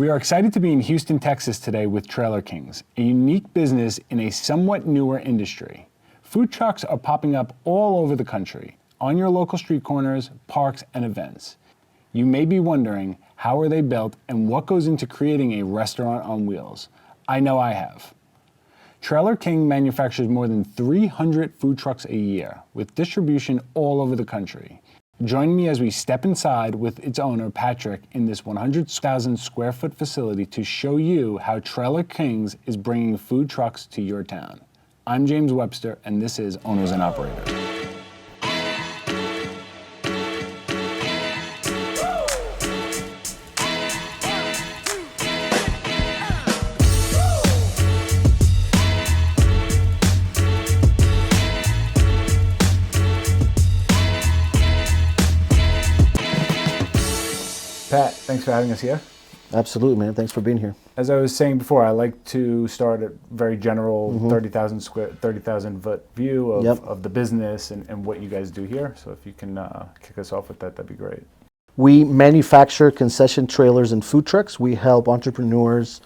We are excited to be in Houston, Texas today with Trailer Kings, a unique business in a somewhat newer industry. Food trucks are popping up all over the country, on your local street corners, parks, and events. You may be wondering, how are they built and what goes into creating a restaurant on wheels? I know I have. Trailer King manufactures more than 300 food trucks a year, with distribution all over the country. Join me as we step inside with its owner, Patrick, in this 100,000 square foot facility to show you how Trailer Kings is bringing food trucks to your town. I'm James Webster, and this is Owners and Operators. Pat, thanks for having us here. Absolutely, man. Thanks for being here. As I was saying before, I like to start at very general 30,000 foot view of the business and what you guys do here. So if you can kick us off with that, that'd be great. We manufacture concession trailers and food trucks. We help entrepreneurs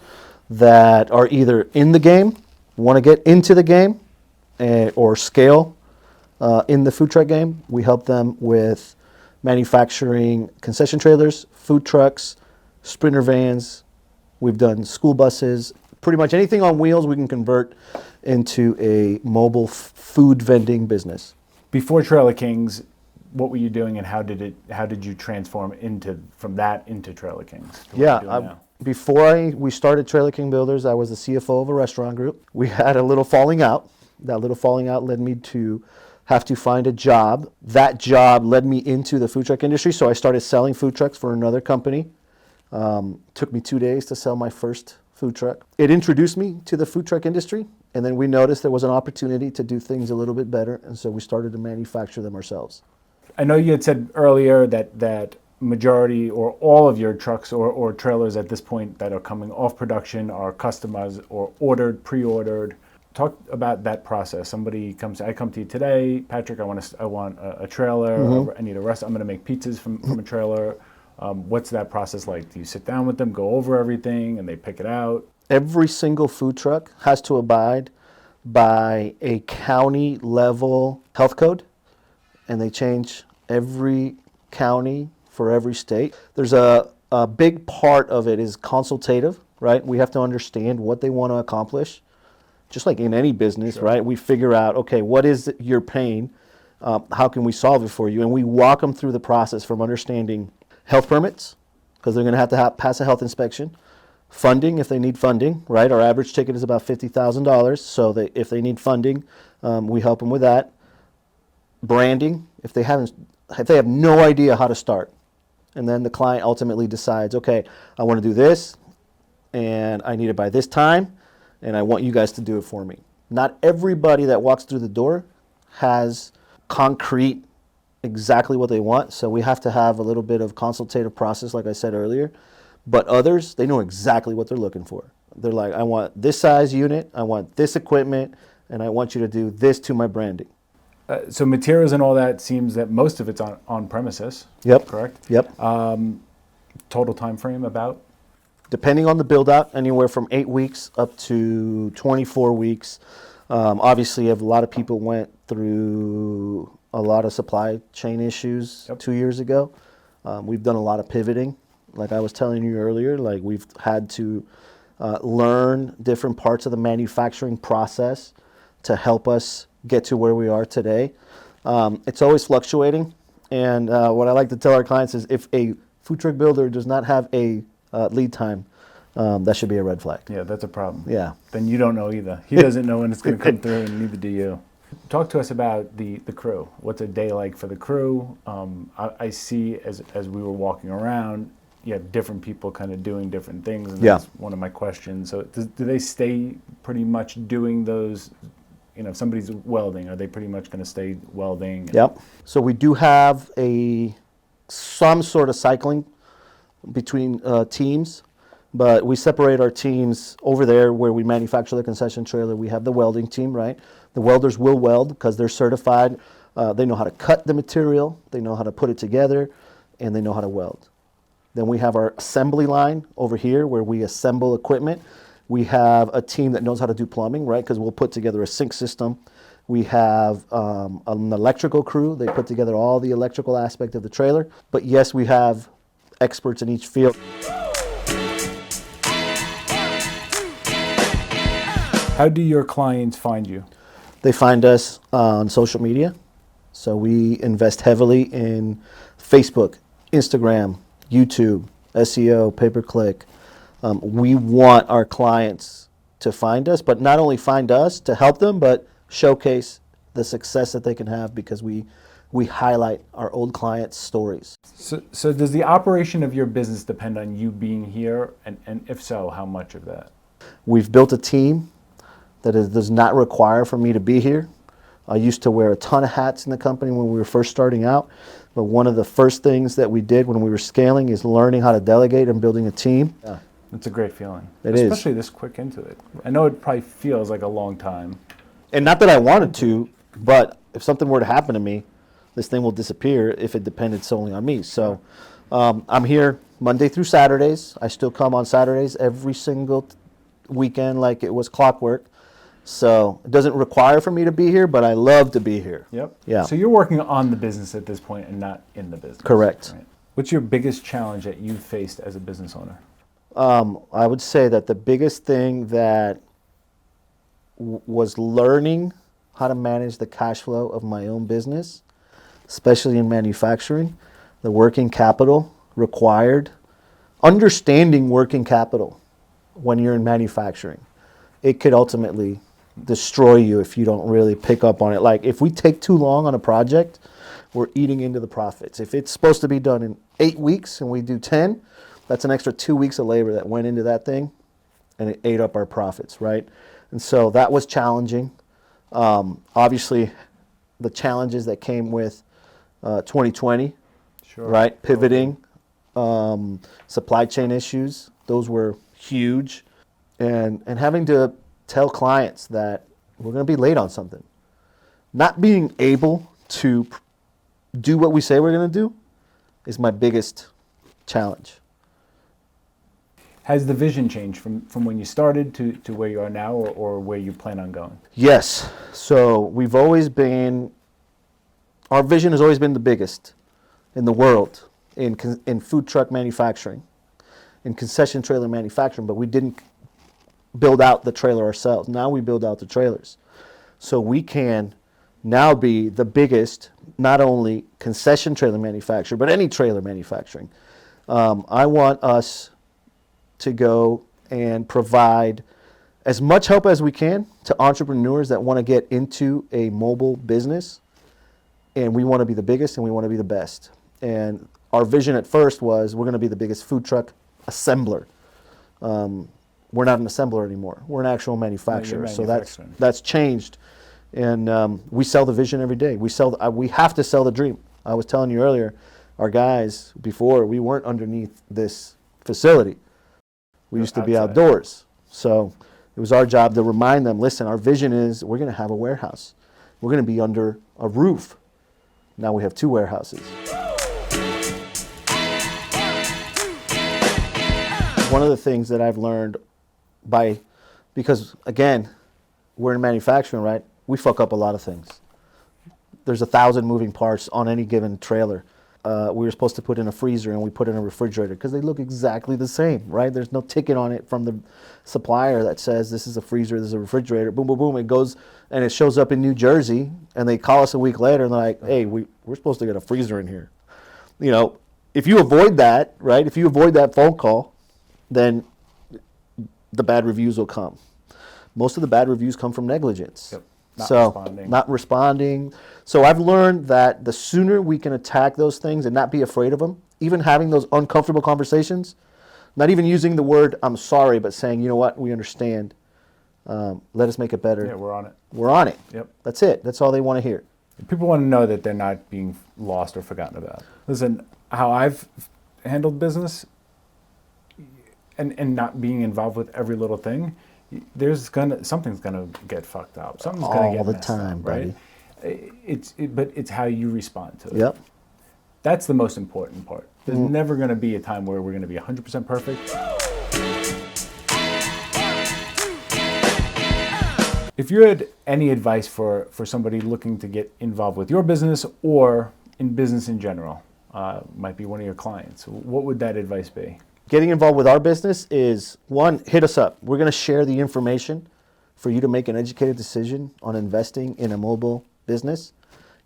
that are either in the game, want to get into the game, or scale in the food truck game. We help them with manufacturing concession trailers, food trucks, sprinter vans. We've done school buses. Pretty much anything on wheels we can convert into a mobile food vending business. Before Trailer Kings, what were you doing, and how did you transform from that into Trailer Kings? Before we started Trailer King Builders, I was the CFO of a restaurant group. We had a little falling out. That little falling out led me to have to find a job. That job led me into the food truck industry, so I started selling food trucks for another company. Took me 2 days to sell my first food truck. It introduced me to the food truck industry, and then we noticed there was an opportunity to do things a little bit better, and so we started to manufacture them ourselves. I know you had said earlier that majority or all of your trucks or trailers at this point that are coming off production are customized or pre-ordered. Talk about that process. Somebody I come to you today, Patrick, I want a trailer, I need a rest, I'm gonna make pizzas from a trailer. What's that process like? Do you sit down with them, go over everything, and they pick it out? Every single food truck has to abide by a county level health code, and they change every county for every state. There's a big part of it is consultative, right? We have to understand what they want to accomplish. Just like in any business, right? We figure out, okay, what is your pain? How can we solve it for you? And we walk them through the process from understanding health permits, because they're going to have to pass a health inspection. Funding, if they need funding, right? Our average ticket is about $50,000, so if they need funding, we help them with that. Branding, if they have no idea how to start, and then the client ultimately decides, okay, I want to do this, and I need it by this time, and I want you guys to do it for me. Not everybody that walks through the door has concrete exactly what they want, so we have to have a little bit of consultative process, like I said earlier. But others, they know exactly what they're looking for. They're like, I want this size unit, I want this equipment, and I want you to do this to my branding. So materials and all that, seems that most of it's on premises. Yep. Correct? Yep. Total time frame about? Depending on the build out, anywhere from 8 weeks up to 24 weeks. Obviously, a lot of people went through a lot of supply chain issues 2 years ago. We've done a lot of pivoting. Like I was telling you earlier, like we've had to learn different parts of the manufacturing process to help us get to where we are today. It's always fluctuating. And what I like to tell our clients is if a food truck builder does not have a lead time, that should be a red flag. Yeah, that's a problem. Yeah. Then you don't know either. He doesn't know when it's going to come through, and neither do you. Talk to us about the crew. What's a day like for the crew? I see as we were walking around, you have different people kind of doing different things, and that's one of my questions. So do they stay pretty much doing those? You know, if somebody's welding, are they pretty much going to stay welding? Yep. So we do have some sort of cycling between teams, but we separate our teams over there where we manufacture the concession trailer. We have the welding team, right? The welders will weld because they're certified. They know how to cut the material, they know how to put it together, and they know how to weld. Then we have our assembly line over here where we assemble equipment. We have a team that knows how to do plumbing, right? Because we'll put together a sink system. We have an electrical crew. They put together all the electrical aspect of the trailer. But yes, we have experts in each field. How do your clients find you? They find us on social media. So we invest heavily in Facebook, Instagram, YouTube, SEO, pay-per-click. We want our clients to find us, but not only find us to help them, but showcase the success that they can have because we highlight our old clients' stories. So does the operation of your business depend on you being here? And if so, how much of that? We've built a team that does not require for me to be here. I used to wear a ton of hats in the company when we were first starting out, but one of the first things that we did when we were scaling is learning how to delegate and building a team. Yeah. It's a great feeling. It is. Especially this quick into it. I know it probably feels like a long time. And not that I wanted to, but if something were to happen to me, this thing will disappear if it depended solely on me. So I'm here Monday through Saturdays. I still come on Saturdays every single weekend like it was clockwork. So it doesn't require for me to be here, but I love to be here. Yep. Yeah. So you're working on the business at this point and not in the business. Correct. Right? What's your biggest challenge that you've faced as a business owner? I would say that the biggest thing that was learning how to manage the cash flow of my own business, especially in manufacturing, the working capital required, understanding working capital when you're in manufacturing. It could ultimately destroy you if you don't really pick up on it. Like if we take too long on a project, we're eating into the profits. If it's supposed to be done in 8 weeks and we do 10, that's an extra 2 weeks of labor that went into that thing and it ate up our profits, right? And so that was challenging. Obviously, the challenges that came with 2020, Sure. right? Pivoting, supply chain issues, those were huge. And having to tell clients that we're going to be late on something. Not being able to do what we say we're going to do is my biggest challenge. Has the vision changed from when you started to where you are now or where you plan on going? Yes. So we've always been, our vision has always been the biggest in the world in food truck manufacturing, in concession trailer manufacturing, but we didn't build out the trailer ourselves. Now we build out the trailers. So we can now be the biggest, not only concession trailer manufacturer, but any trailer manufacturing. I want us to go and provide as much help as we can to entrepreneurs that want to get into a mobile business. And we want to be the biggest and we want to be the best. And our vision at first was we're going to be the biggest food truck assembler. We're not an assembler anymore. We're an actual manufacturer. So that's changed. And we sell the vision every day. We have to sell the dream. I was telling you earlier, our guys before, we weren't underneath this facility. We used to be outdoors. So it was our job to remind them, listen, our vision is we're going to have a warehouse. We're going to be under a roof. Now we have 2 warehouses. One of the things that I've learned because again, we're in manufacturing, right? We fuck up a lot of things. There's 1,000 moving parts on any given trailer. We were supposed to put in a freezer and we put in a refrigerator because they look exactly the same, right? There's no ticket on it from the supplier that says this is a freezer, this is a refrigerator. Boom, boom, boom. It goes and it shows up in New Jersey and they call us a week later and they're like, hey, we're supposed to get a freezer in here. You know, if you avoid that, right? If you avoid that phone call, then the bad reviews will come. Most of the bad reviews come from negligence. Yep. Not responding. So I've learned that the sooner we can attack those things and not be afraid of them, even having those uncomfortable conversations, not even using the word I'm sorry, but saying, you know what, we understand. Let us make it better. Yeah, we're on it. We're on it. Yep. That's it. That's all they want to hear. People want to know that they're not being lost or forgotten about. Listen, how I've handled business and not being involved with every little thing, something's gonna get fucked up. Something's gonna get messed up, right? But it's how you respond to it. Yep. That's the most important part. There's never going to be a time where we're going to be 100% perfect. If you had any advice for somebody looking to get involved with your business or in business in general, might be one of your clients, what would that advice be? Getting involved with our business is, one, hit us up. We're going to share the information for you to make an educated decision on investing in a mobile business,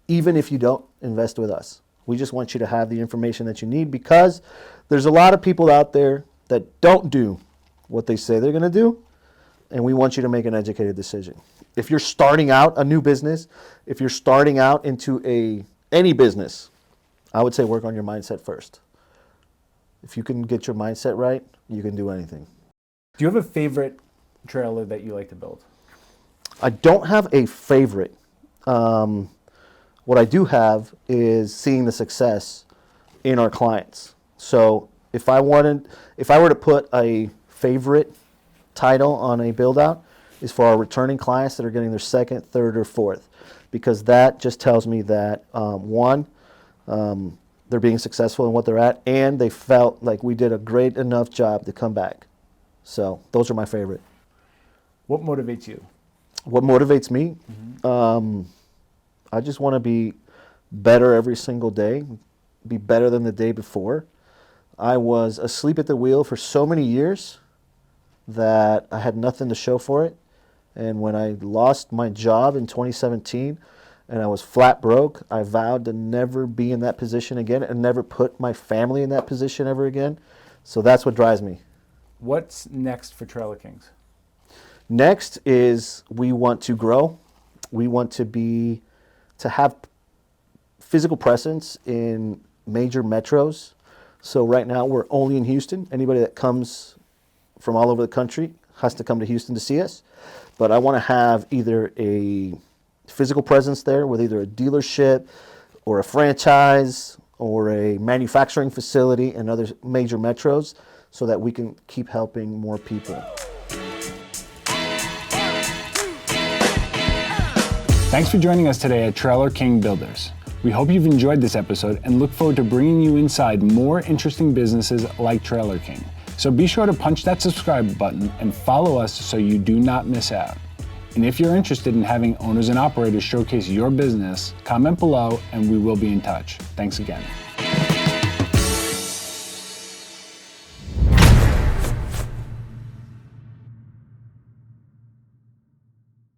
even if you don't invest with us. We just want you to have the information that you need, because there's a lot of people out there that don't do what they say they're going to do, and we want you to make an educated decision. If you're starting out a new business, if you're starting out into any business, I would say work on your mindset first. If you can get your mindset right, you can do anything. Do you have a favorite trailer that you like to build? I don't have a favorite. What I do have is seeing the success in our clients. So if I were to put a favorite title on a build out, is for our returning clients that are getting their second, third, or fourth, because that just tells me that one, they're being successful in what they're at, and they felt like we did a great enough job to come back. So those are my favorite. What motivates you? What motivates me? I just want to be better every single day, be better than the day before. I was asleep at the wheel for so many years that I had nothing to show for it. And when I lost my job in 2017 and I was flat broke, I vowed to never be in that position again and never put my family in that position ever again. So that's what drives me. What's next for Trailer Kings? Next is we want to grow. We want to have physical presence in major metros. So right now we're only in Houston. Anybody that comes from all over the country has to come to Houston to see us. But I want to have either a physical presence there with either a dealership or a franchise or a manufacturing facility in other major metros so that we can keep helping more people. Thanks for joining us today at Trailer King Builders. We hope you've enjoyed this episode and look forward to bringing you inside more interesting businesses like Trailer King. So be sure to punch that subscribe button and follow us so you do not miss out. And if you're interested in having owners and operators showcase your business, comment below and we will be in touch. Thanks again.